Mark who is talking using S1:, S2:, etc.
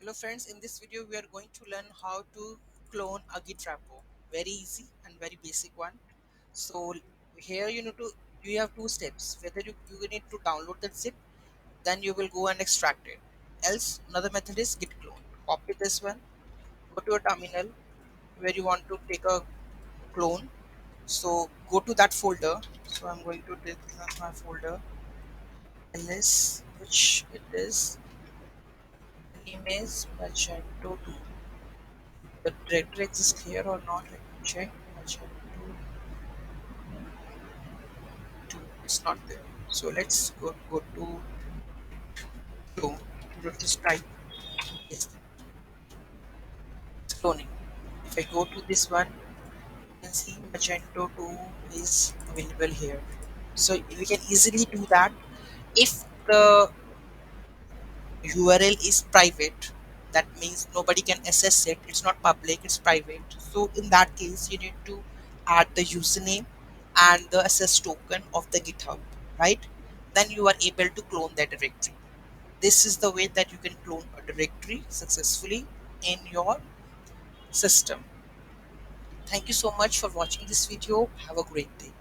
S1: Hello friends, in this video we are going to learn how to clone a Git repo. Very easy and very basic one. So here you have two steps. Whether you need to download that zip, then you will go and extract it. Else another method is git clone. Copy this one, go to a terminal where you want to take a clone. So go to that folder. So I'm going to take my folder ls, which it is, the name is Magento 2. The directory exists here or not? Let me check. Magento 2. It's not there. So let's go to clone. Just type yes, it's cloning. If I go to this one, you can see Magento 2 is available here. So we can easily do that if the URL is private. That means nobody can access it. It's not public, it's private. So in that case, you need to add the username and the access token of the GitHub, right? Then you are able to clone that directory. This is the way that you can clone a directory successfully in your system. Thank you so much for watching this video. Have a great day.